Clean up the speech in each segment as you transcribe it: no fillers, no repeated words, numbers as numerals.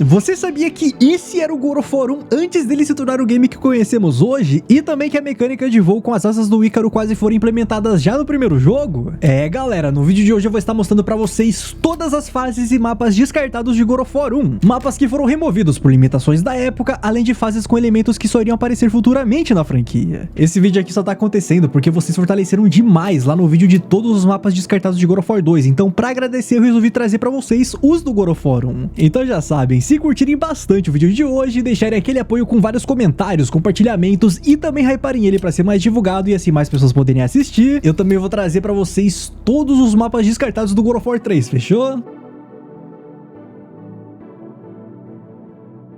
Você sabia que esse era o God of War 1 antes dele se tornar o game que conhecemos hoje? E também que a mecânica de voo com as asas do Ícaro quase foram implementadas já no primeiro jogo? Galera, no vídeo de hoje eu vou estar mostrando pra vocês todas as fases e mapas descartados de God of War 1. Mapas que foram removidos por limitações da época, além de fases com elementos que só iriam aparecer futuramente na franquia. Esse vídeo aqui só tá acontecendo porque vocês fortaleceram demais lá no vídeo de todos os mapas descartados de God of War 2, então pra agradecer eu resolvi trazer pra vocês os do God of War 1. Então já sabem, se curtirem bastante o vídeo de hoje, deixarem aquele apoio com vários comentários, compartilhamentos e também hyparem ele pra ser mais divulgado e assim mais pessoas poderem assistir, eu também vou trazer pra vocês todos os mapas descartados do God of War 3, fechou?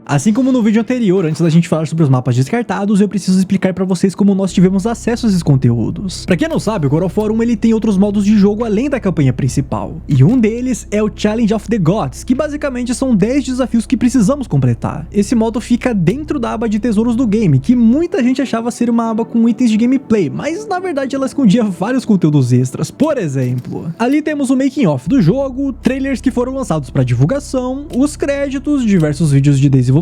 Assim como no vídeo anterior, antes da gente falar sobre os mapas descartados, eu preciso explicar pra vocês como nós tivemos acesso a esses conteúdos. Pra quem não sabe, o God of War 1 ele tem outros modos de jogo além da campanha principal. E um deles é o Challenge of the Gods, que basicamente são 10 desafios que precisamos completar. Esse modo fica dentro da aba de tesouros do game, que muita gente achava ser uma aba com itens de gameplay, mas na verdade ela escondia vários conteúdos extras. Por exemplo, ali temos o making of do jogo, trailers que foram lançados pra divulgação, os créditos, diversos vídeos de desenvolvimento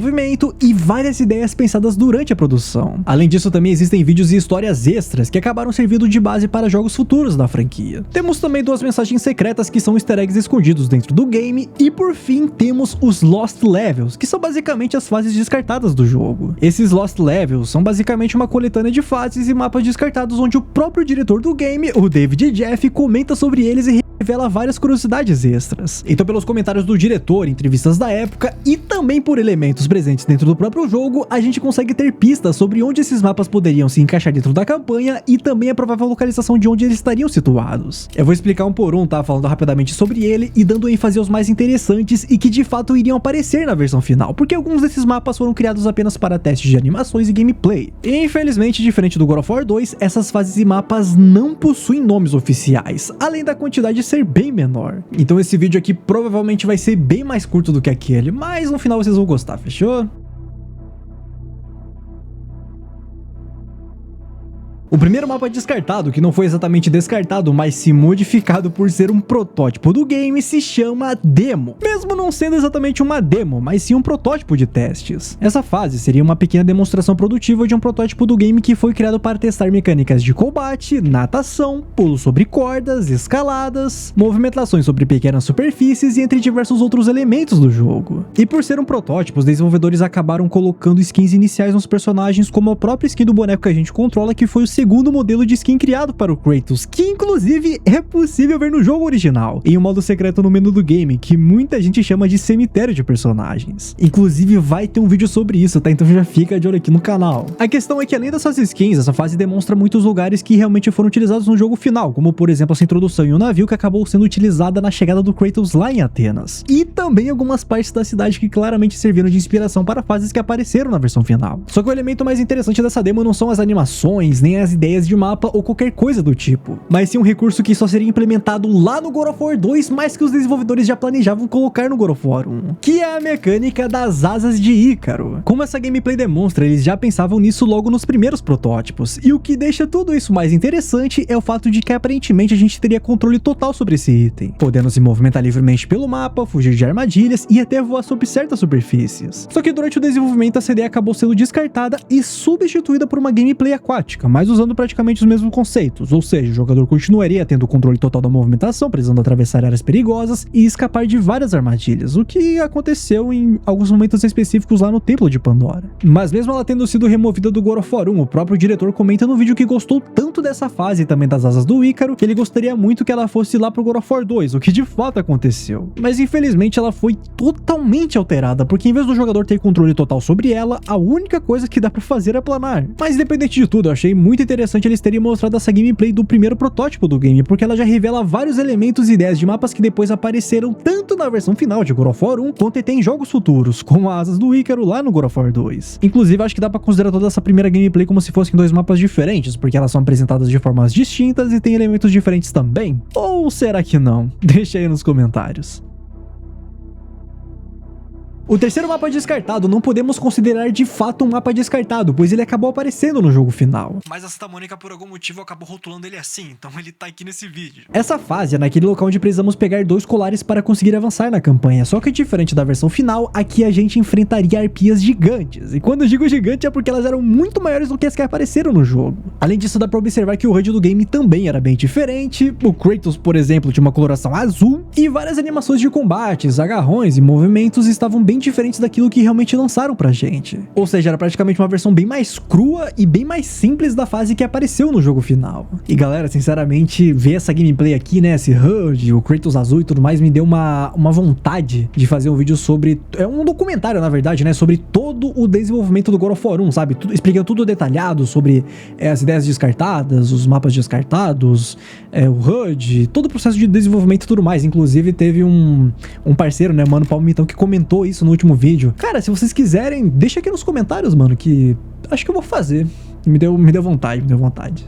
e várias ideias pensadas durante a produção. Além disso, também existem vídeos e histórias extras que acabaram servindo de base para jogos futuros da franquia. Temos também 2 mensagens secretas que são easter eggs escondidos dentro do game e por fim temos os Lost Levels, que são basicamente as fases descartadas do jogo. Esses Lost Levels são basicamente uma coletânea de fases e mapas descartados onde o próprio diretor do game, o David Jeff, comenta sobre eles e revela várias curiosidades extras. Então, pelos comentários do diretor, entrevistas da época e também por elementos presentes dentro do próprio jogo, a gente consegue ter pistas sobre onde esses mapas poderiam se encaixar dentro da campanha e também a provável localização de onde eles estariam situados. Eu vou explicar um por um, tá? Falando rapidamente sobre ele e dando ênfase aos mais interessantes e que de fato iriam aparecer na versão final, porque alguns desses mapas foram criados apenas para testes de animações e gameplay. E, infelizmente, diferente do God of War 2, essas fases e mapas não possuem nomes oficiais, além da quantidade ser bem menor. Então esse vídeo aqui provavelmente vai ser bem mais curto do que aquele, mas no final vocês vão gostar, fechou? O primeiro mapa descartado, que não foi exatamente descartado, mas sim modificado por ser um protótipo do game, se chama Demo. Mesmo não sendo exatamente uma demo, mas sim um protótipo de testes. Essa fase seria uma pequena demonstração produtiva de um protótipo do game que foi criado para testar mecânicas de combate, natação, pulo sobre cordas, escaladas, movimentações sobre pequenas superfícies e entre diversos outros elementos do jogo. E por ser um protótipo, os desenvolvedores acabaram colocando skins iniciais nos personagens, como a própria skin do boneco que a gente controla, que foi o segundo modelo de skin criado para o Kratos, que inclusive é possível ver no jogo original, em um modo secreto no menu do game, que muita gente chama de cemitério de personagens. Inclusive vai ter um vídeo sobre isso, tá? Então já fica de olho aqui no canal. A questão é que além dessas skins, essa fase demonstra muitos lugares que realmente foram utilizados no jogo final, como por exemplo essa introdução em um navio que acabou sendo utilizada na chegada do Kratos lá em Atenas. E também algumas partes da cidade que claramente serviram de inspiração para fases que apareceram na versão final. Só que o elemento mais interessante dessa demo não são as animações, nem as ideias de mapa ou qualquer coisa do tipo, mas sim um recurso que só seria implementado lá no God of War 2, mas que os desenvolvedores já planejavam colocar no God of War 1, que é a mecânica das asas de Ícaro. Como essa gameplay demonstra, eles já pensavam nisso logo nos primeiros protótipos, e o que deixa tudo isso mais interessante é o fato de que aparentemente a gente teria controle total sobre esse item, podendo se movimentar livremente pelo mapa, fugir de armadilhas e até voar sobre certas superfícies. Só que durante o desenvolvimento essa ideia acabou sendo descartada e substituída por uma gameplay aquática, mas usando praticamente os mesmos conceitos, ou seja, o jogador continuaria tendo o controle total da movimentação, precisando atravessar áreas perigosas e escapar de várias armadilhas, o que aconteceu em alguns momentos específicos lá no Templo de Pandora. Mas mesmo ela tendo sido removida do God of War 1, o próprio diretor comenta no vídeo que gostou tanto dessa fase e também das asas do Ícaro, que ele gostaria muito que ela fosse lá pro God of War 2, o que de fato aconteceu. Mas infelizmente ela foi totalmente alterada, porque em vez do jogador ter controle total sobre ela, a única coisa que dá pra fazer é planar. Mas independente de tudo, eu achei muito interessante eles terem mostrado essa gameplay do primeiro protótipo do game, porque ela já revela vários elementos e ideias de mapas que depois apareceram tanto na versão final de God of War 1, quanto até em jogos futuros, como as asas do Ícaro lá no God of War 2. Inclusive, acho que dá pra considerar toda essa primeira gameplay como se fossem 2 mapas diferentes, porque elas são apresentadas de formas distintas e tem elementos diferentes também. Ou será que não? Deixa aí nos comentários. O terceiro mapa descartado não podemos considerar de fato um mapa descartado, pois ele acabou aparecendo no jogo final. Mas a Santa Mônica por algum motivo acabou rotulando ele assim, então ele tá aqui nesse vídeo. Essa fase é naquele local onde precisamos pegar 2 colares para conseguir avançar na campanha, só que diferente da versão final, aqui a gente enfrentaria arpias gigantes, e quando eu digo gigante é porque elas eram muito maiores do que as que apareceram no jogo. Além disso, dá pra observar que o HUD do game também era bem diferente, o Kratos, por exemplo, tinha uma coloração azul, e várias animações de combates, agarrões e movimentos estavam bem diferentes daquilo que realmente lançaram pra gente. Ou seja, era praticamente uma versão bem mais crua e bem mais simples da fase que apareceu no jogo final. E galera, sinceramente, ver essa gameplay aqui, né, esse HUD, o Kratos azul e tudo mais, me deu uma vontade de fazer um vídeo sobre... É um documentário, na verdade, né, sobre todo o desenvolvimento do God of War 1, sabe? Explicando tudo detalhado sobre as ideias descartadas, os mapas descartados, o HUD, todo o processo de desenvolvimento e tudo mais. Inclusive, teve um parceiro, né, Mano Palmitão, que comentou isso no último vídeo. Cara, se vocês quiserem, deixa aqui nos comentários, mano, que acho que eu vou fazer. Me deu vontade.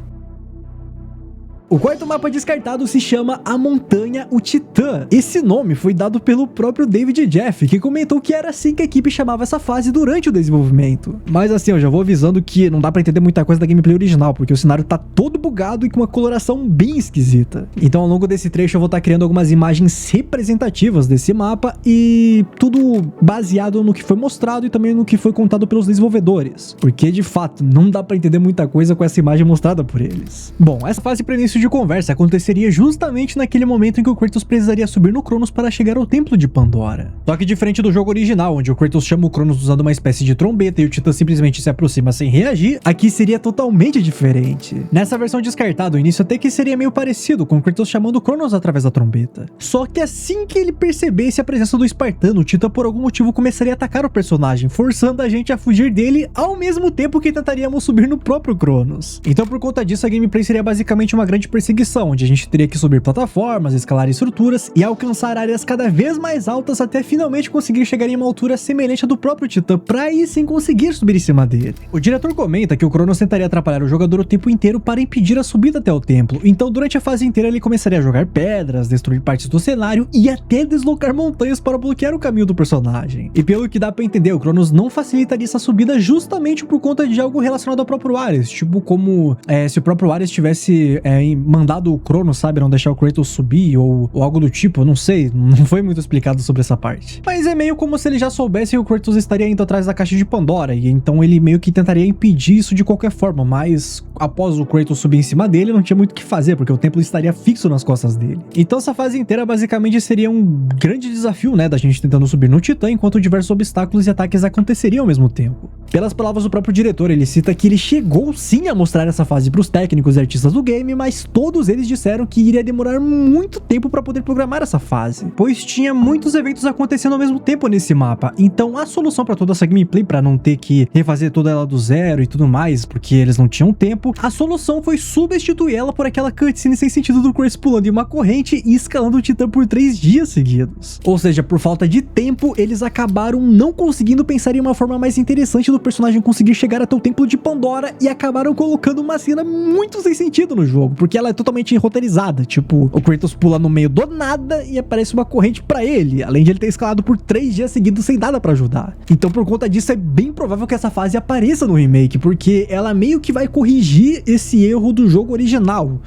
O quarto mapa descartado se chama A Montanha, o Titã. Esse nome foi dado pelo próprio David Jeff, que comentou que era assim que a equipe chamava essa fase durante o desenvolvimento. Mas assim, eu já vou avisando que não dá pra entender muita coisa da gameplay original, porque o cenário tá todo bugado e com uma coloração bem esquisita. Então ao longo desse trecho eu vou estar criando algumas imagens representativas desse mapa e tudo baseado no que foi mostrado e também no que foi contado pelos desenvolvedores. Porque de fato, não dá pra entender muita coisa com essa imagem mostrada por eles. Bom, essa fase para início de conversa aconteceria justamente naquele momento em que o Kratos precisaria subir no Cronos para chegar ao Templo de Pandora. Só que diferente do jogo original, onde o Kratos chama o Cronos usando uma espécie de trombeta e o Titã simplesmente se aproxima sem reagir, aqui seria totalmente diferente. Nessa versão descartada, o início até que seria meio parecido, com o Kratos chamando o Cronos através da trombeta. Só que assim que ele percebesse a presença do espartano, o Titã por algum motivo começaria a atacar o personagem, forçando a gente a fugir dele ao mesmo tempo que tentaríamos subir no próprio Cronos. Então por conta disso, a gameplay seria basicamente uma grande perseguição, onde a gente teria que subir plataformas, escalar estruturas e alcançar áreas cada vez mais altas até finalmente conseguir chegar em uma altura semelhante à do próprio Titã, pra aí sim conseguir subir em cima dele. O diretor comenta que o Cronos tentaria atrapalhar o jogador o tempo inteiro para impedir a subida até o templo, então durante a fase inteira ele começaria a jogar pedras, destruir partes do cenário e até deslocar montanhas para bloquear o caminho do personagem. E pelo que dá pra entender, o Cronos não facilitaria essa subida justamente por conta de algo relacionado ao próprio Ares, tipo como se o próprio Ares tivesse mandado o Cronos, sabe, não deixar o Kratos subir ou algo do tipo, eu não sei, não foi muito explicado sobre essa parte. Mas é meio como se ele já soubesse que o Kratos estaria indo atrás da caixa de Pandora, e então ele meio que tentaria impedir isso de qualquer forma, mas após o Kratos subir em cima dele, não tinha muito o que fazer, porque o templo estaria fixo nas costas dele. Então essa fase inteira basicamente seria um grande desafio, né, da gente tentando subir no Titã, enquanto diversos obstáculos e ataques aconteceriam ao mesmo tempo. Pelas palavras do próprio diretor, ele cita que ele chegou sim a mostrar essa fase para os técnicos e artistas do game, mas todos eles disseram que iria demorar muito tempo para poder programar essa fase, pois tinha muitos eventos acontecendo ao mesmo tempo nesse mapa. Então a solução para toda essa gameplay, para não ter que refazer toda ela do zero e tudo mais, porque eles não tinham tempo, a solução foi substituir ela por aquela cutscene sem sentido do Kratos pulando em uma corrente e escalando o Titã por 3 dias seguidos. Ou seja, por falta de tempo, eles acabaram não conseguindo pensar em uma forma mais interessante do personagem conseguir chegar até o Templo de Pandora e acabaram colocando uma cena muito sem sentido no jogo, porque ela é totalmente roteirizada, tipo, o Kratos pula no meio do nada e aparece uma corrente pra ele, além de ele ter escalado por 3 dias seguidos sem nada pra ajudar. Então por conta disso é bem provável que essa fase apareça no remake, porque ela meio que vai corrigir esse erro do jogo original.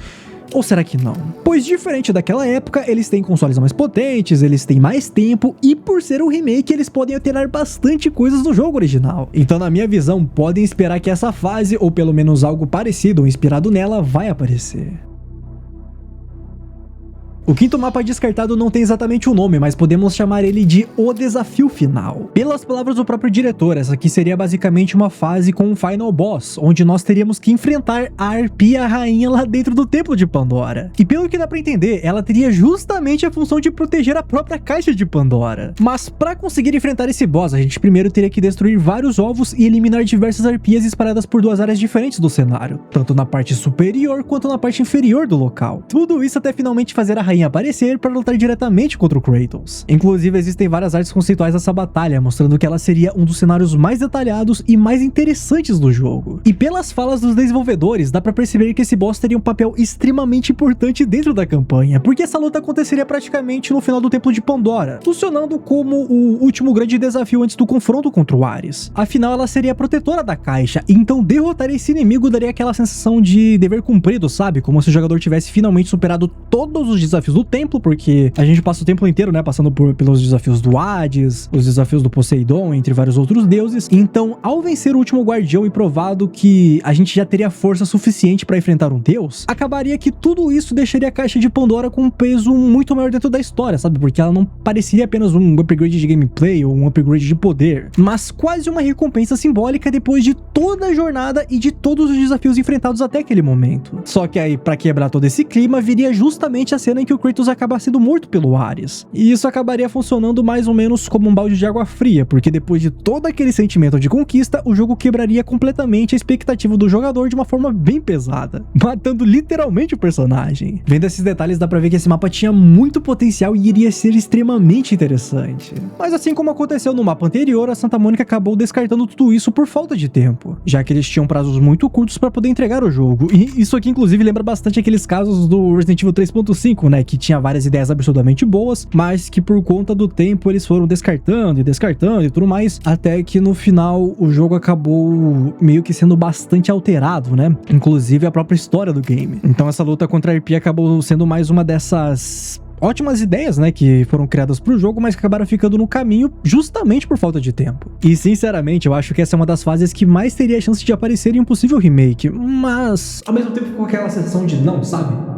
Ou será que não? Pois diferente daquela época, eles têm consoles mais potentes, eles têm mais tempo e por ser um remake, eles podem alterar bastante coisas do jogo original. Então na minha visão, podem esperar que essa fase, ou pelo menos algo parecido ou inspirado nela, vai aparecer. O quinto mapa descartado não tem exatamente um nome, mas podemos chamar ele de O Desafio Final. Pelas palavras do próprio diretor, essa aqui seria basicamente uma fase com um Final Boss, onde nós teríamos que enfrentar a Arpia Rainha lá dentro do Templo de Pandora. E pelo que dá pra entender, ela teria justamente a função de proteger a própria caixa de Pandora. Mas pra conseguir enfrentar esse boss, a gente primeiro teria que destruir vários ovos e eliminar diversas arpias espalhadas por 2 áreas diferentes do cenário, tanto na parte superior quanto na parte inferior do local. Tudo isso até finalmente fazer a rainha em aparecer para lutar diretamente contra o Kratos. Inclusive, existem várias artes conceituais dessa batalha, mostrando que ela seria um dos cenários mais detalhados e mais interessantes do jogo. E pelas falas dos desenvolvedores, dá pra perceber que esse boss teria um papel extremamente importante dentro da campanha, porque essa luta aconteceria praticamente no final do Templo de Pandora, funcionando como o último grande desafio antes do confronto contra o Ares. Afinal, ela seria a protetora da caixa, então derrotar esse inimigo daria aquela sensação de dever cumprido, sabe? Como se o jogador tivesse finalmente superado todos os desafios do templo, porque a gente passa o templo inteiro, né, passando pelos desafios do Hades, os desafios do Poseidon, entre vários outros deuses. Então, ao vencer o último guardião e provado que a gente já teria força suficiente para enfrentar um deus, acabaria que tudo isso deixaria a caixa de Pandora com um peso muito maior dentro da história, sabe? Porque ela não pareceria apenas um upgrade de gameplay ou um upgrade de poder, mas quase uma recompensa simbólica depois de toda a jornada e de todos os desafios enfrentados até aquele momento. Só que aí, para quebrar todo esse clima, viria justamente a cena em que o Kratos acaba sendo morto pelo Ares. E isso acabaria funcionando mais ou menos como um balde de água fria, porque depois de todo aquele sentimento de conquista, o jogo quebraria completamente a expectativa do jogador de uma forma bem pesada, matando literalmente o personagem. Vendo esses detalhes, dá pra ver que esse mapa tinha muito potencial e iria ser extremamente interessante. Mas assim como aconteceu no mapa anterior, a Santa Mônica acabou descartando tudo isso por falta de tempo, já que eles tinham prazos muito curtos para poder entregar o jogo. E isso aqui inclusive lembra bastante aqueles casos do Resident Evil 3.5, né, que tinha várias ideias absurdamente boas, mas que por conta do tempo eles foram descartando e tudo mais, até que no final o jogo acabou meio que sendo bastante alterado, né, inclusive a própria história do game. Então essa luta contra a Arpia acabou sendo mais uma dessas ótimas ideias, né, que foram criadas pro jogo, mas que acabaram ficando no caminho justamente por falta de tempo. E sinceramente, eu acho que essa é uma das fases que mais teria a chance de aparecer em um possível remake, mas ao mesmo tempo com aquela sensação de não, sabe?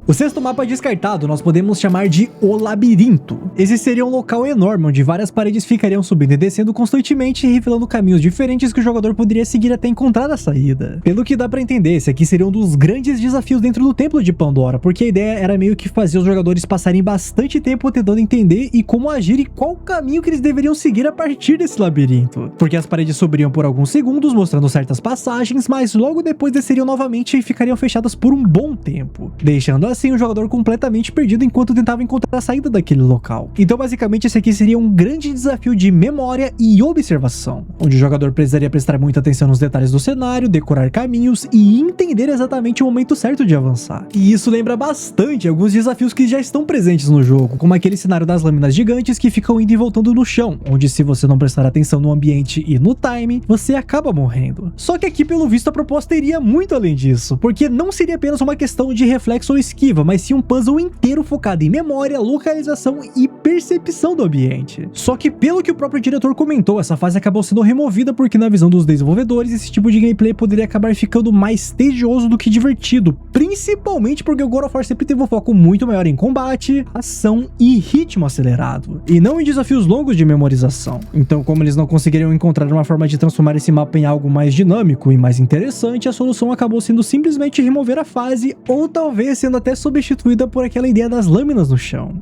O sexto mapa descartado nós podemos chamar de O Labirinto. Esse seria um local enorme, onde várias paredes ficariam subindo e descendo constantemente, revelando caminhos diferentes que o jogador poderia seguir até encontrar a saída. Pelo que dá pra entender, esse aqui seria um dos grandes desafios dentro do Templo de Pandora, porque a ideia era meio que fazer os jogadores passarem bastante tempo tentando entender e como agir e qual caminho que eles deveriam seguir a partir desse labirinto. Porque as paredes subiam por alguns segundos, mostrando certas passagens, mas logo depois desceriam novamente e ficariam fechadas por um bom tempo, deixando assim o jogador completamente perdido enquanto tentava encontrar a saída daquele local. Então basicamente esse aqui seria um grande desafio de memória e observação, onde o jogador precisaria prestar muita atenção nos detalhes do cenário, decorar caminhos e entender exatamente o momento certo de avançar. E isso lembra bastante alguns desafios que já estão presentes no jogo, como aquele cenário das lâminas gigantes que ficam indo e voltando no chão, onde se você não prestar atenção no ambiente e no timing, você acaba morrendo. Só que aqui pelo visto a proposta iria muito além disso, porque não seria apenas uma questão de reflexo ou esquiva, mas sim um puzzle inteiro focado em memória, localização e percepção do ambiente. Só que pelo que o próprio diretor comentou, essa fase acabou sendo removida porque na visão dos desenvolvedores esse tipo de gameplay poderia acabar ficando mais tedioso do que divertido, principalmente porque o God of War sempre teve um foco muito maior em combate, ação e ritmo acelerado, e não em desafios longos de memorização. Então, como eles não conseguiriam encontrar uma forma de transformar esse mapa em algo mais dinâmico e mais interessante, a solução acabou sendo simplesmente remover a fase, ou talvez sendo até substituída por aquela ideia das lâminas no chão.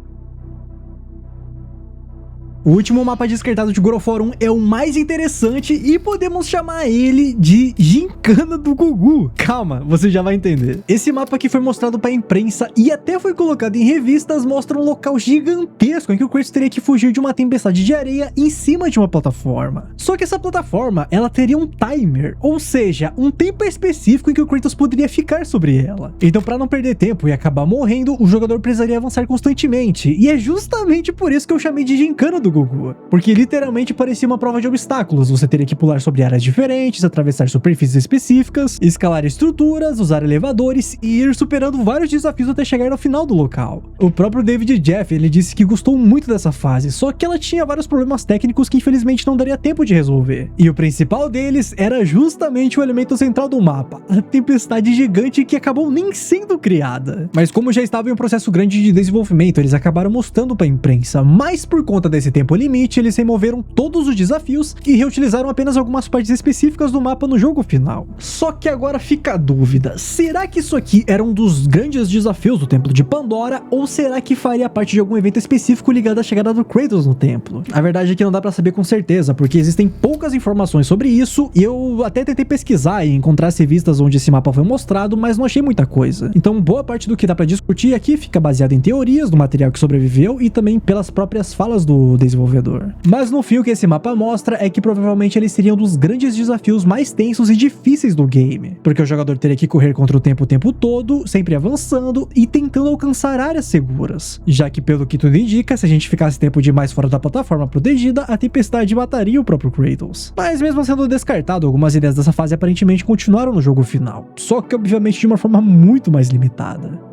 O último mapa descartado de God of War 1 é o mais interessante e podemos chamar ele de Gincana do Gugu. Calma, você já vai entender. Esse mapa que foi mostrado para a imprensa e até foi colocado em revistas mostra um local gigantesco em que o Kratos teria que fugir de uma tempestade de areia em cima de uma plataforma. Só que essa plataforma, ela teria um timer, ou seja, um tempo específico em que o Kratos poderia ficar sobre ela. Então, para não perder tempo e acabar morrendo, o jogador precisaria avançar constantemente. E é justamente por isso que eu chamei de Gincana do Gugu, porque literalmente parecia uma prova de obstáculos. Você teria que pular sobre áreas diferentes, atravessar superfícies específicas, escalar estruturas, usar elevadores e ir superando vários desafios até chegar no final do local. O próprio David Jeff, ele disse que gostou muito dessa fase, só que ela tinha vários problemas técnicos que infelizmente não daria tempo de resolver. E o principal deles era justamente o elemento central do mapa, a tempestade gigante que acabou nem sendo criada. Mas como já estava em um processo grande de desenvolvimento, eles acabaram mostrando para a imprensa, mas por conta desse tempo limite, eles removeram todos os desafios e reutilizaram apenas algumas partes específicas do mapa no jogo final. Só que agora fica a dúvida, será que isso aqui era um dos grandes desafios do Templo de Pandora, ou será que faria parte de algum evento específico ligado à chegada do Kratos no templo? A verdade é que não dá pra saber com certeza, porque existem poucas informações sobre isso, e eu até tentei pesquisar e encontrar revistas onde esse mapa foi mostrado, mas não achei muita coisa. Então boa parte do que dá pra discutir aqui fica baseado em teorias do material que sobreviveu e também pelas próprias falas do desenvolvedor. Mas no fim o que esse mapa mostra é que provavelmente ele seria um dos grandes desafios mais tensos e difíceis do game, porque o jogador teria que correr contra o tempo todo, sempre avançando e tentando alcançar áreas seguras, já que pelo que tudo indica, se a gente ficasse tempo demais fora da plataforma protegida, a tempestade mataria o próprio Kratos. Mas mesmo sendo descartado, algumas ideias dessa fase aparentemente continuaram no jogo final, só que obviamente de uma forma muito mais limitada.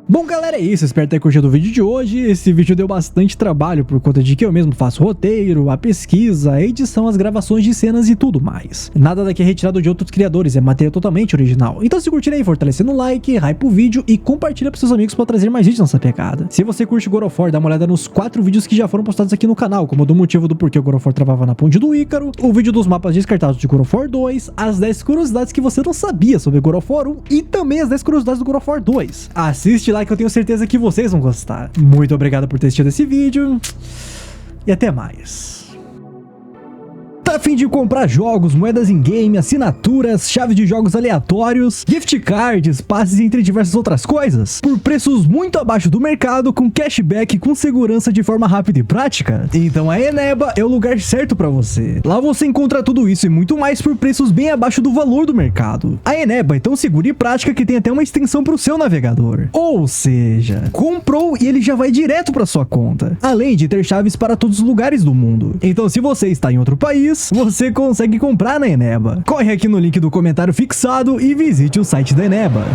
Bom galera, é isso, espero ter curtido o vídeo de hoje. Esse vídeo deu bastante trabalho por conta de que eu mesmo faço o roteiro, a pesquisa, a edição, as gravações de cenas e tudo mais. Nada daqui é retirado de outros criadores, é material totalmente original. Então se curtir aí, fortalecendo o like, hype o vídeo e compartilha pros seus amigos para trazer mais vídeos nessa pegada. Se você curte God of War, dá uma olhada nos 4 vídeos que já foram postados aqui no canal, como do motivo do porquê o God of War travava na ponte do Ícaro, o vídeo dos mapas descartados de God of War 2, as 10 curiosidades que você não sabia sobre God of War 1 e também as 10 curiosidades do God of War 2. Assiste lá que eu tenho certeza que vocês vão gostar. Muito obrigado por ter assistido esse vídeo e até mais. Tá a fim de comprar jogos, moedas em game, assinaturas, chaves de jogos aleatórios, gift cards, passes entre diversas outras coisas, por preços muito abaixo do mercado, com cashback, com segurança, de forma rápida e prática? Então a Eneba é o lugar certo pra você. Lá você encontra tudo isso e muito mais por preços bem abaixo do valor do mercado. A Eneba é tão segura e prática que tem até uma extensão pro seu navegador. Ou seja, comprou e ele já vai direto pra sua conta, além de ter chaves para todos os lugares do mundo. Então se você está em outro país, você consegue comprar na Eneba. Corre aqui no link do comentário fixado e visite o site da Eneba.